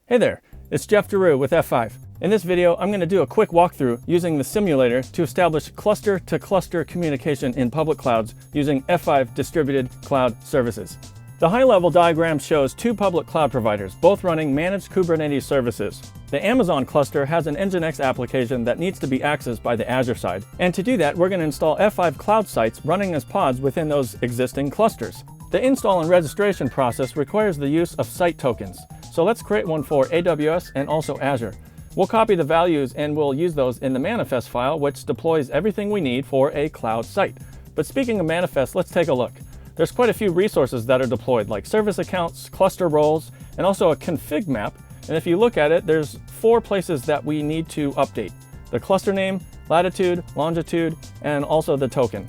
Hey there, it's Jeff Giroux with F5. In this video, I'm going to do a quick walkthrough using the simulator to establish cluster-to-cluster communication in public clouds using F5 distributed cloud services. The high-level diagram shows two public cloud providers, both running managed Kubernetes services. The Amazon cluster has an Nginx application that needs to be accessed by the Azure side. And to do that, we're going to install F5 cloud sites running as pods within those existing clusters. The install and registration process requires the use of site tokens. So let's create one for AWS and also Azure. We'll copy the values and we'll use those in the manifest file, which deploys everything we need for a cloud site. But speaking of manifest, let's take a look. There's quite a few resources that are deployed, like service accounts, cluster roles, and also a config map. And if you look at it, there's 4 places that we need to update: the cluster name, latitude, longitude, and also the token.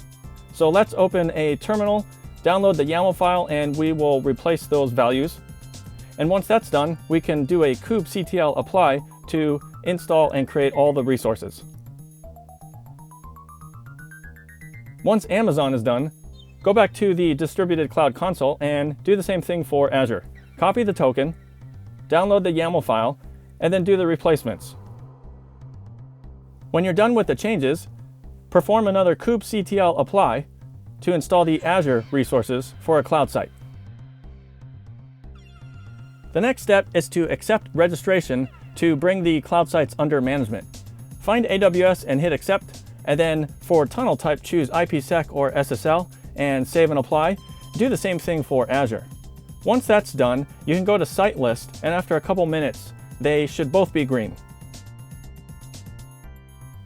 So let's open a terminal, download the YAML file, and we will replace those values. And once that's done, we can do a kubectl apply to install and create all the resources. Once Amazon is done, go back to the distributed cloud console and do the same thing for Azure. Copy the token, download the YAML file, and then do the replacements. When you're done with the changes, perform another kubectl apply to install the Azure resources for a cloud site. The next step is to accept registration to bring the cloud sites under management. Find AWS and hit accept, and then for tunnel type choose IPsec or SSL and save and apply. Do the same thing for Azure. Once that's done, you can go to site list, and after a couple minutes, they should both be green.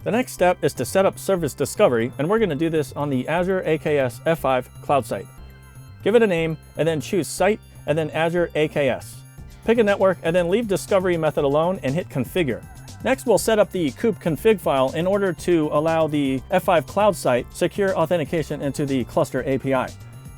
The next step is to set up service discovery, and we're going to do this on the Azure AKS F5 cloud site. Give it a name, and then choose Site, and then Azure AKS. Pick a network, and then leave discovery method alone and hit configure. Next, we'll set up the kube-config file in order to allow the F5 cloud site secure authentication into the cluster API.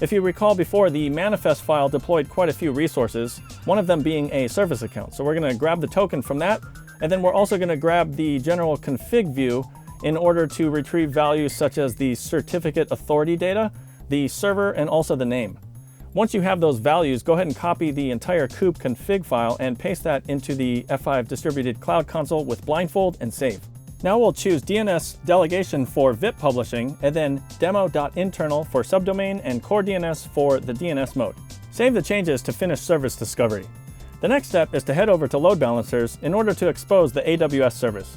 If you recall before, the manifest file deployed quite a few resources, one of them being a service account. So we're going to grab the token from that, and then we're also going to grab the general config view in order to retrieve values such as the certificate authority data, the server, and also the name. Once you have those values, go ahead and copy the entire kube-config file and paste that into the F5 distributed cloud console with blindfold and save. Now we'll choose DNS delegation for VIP publishing, and then demo.internal for subdomain and core DNS for the DNS mode. Save the changes to finish service discovery. The next step is to head over to load balancers in order to expose the AWS service.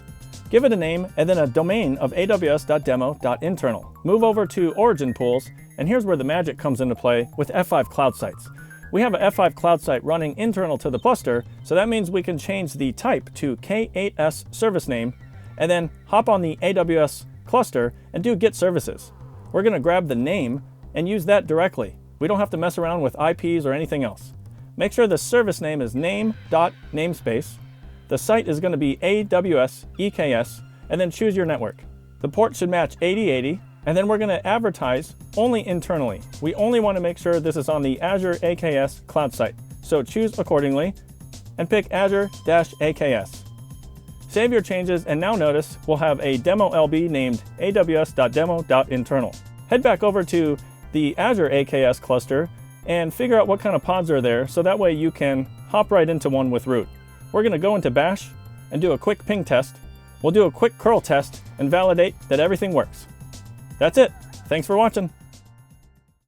Give it a name and then a domain of aws.demo.internal. Move over to origin pools, and here's where the magic comes into play with F5 cloud sites. We have a F5 cloud site running internal to the cluster, so that means we can change the type to K8s service name, and then hop on the AWS cluster and do get services. We're going to grab the name and use that directly. We don't have to mess around with IPs or anything else. Make sure the service name is name.namespace. The site is going to be AWS EKS, and then choose your network. The port should match 8080, and then we're going to advertise only internally. We only want to make sure this is on the Azure AKS cloud site. So choose accordingly and pick Azure-AKS. Save your changes, and now notice we'll have a demo LB named aws.demo.internal. Head back over to the Azure AKS cluster and figure out what kind of pods are there, so that way you can hop right into one with root. We're going to go into bash and do a quick ping test. We'll do a quick curl test and validate that everything works. That's it. Thanks for watching.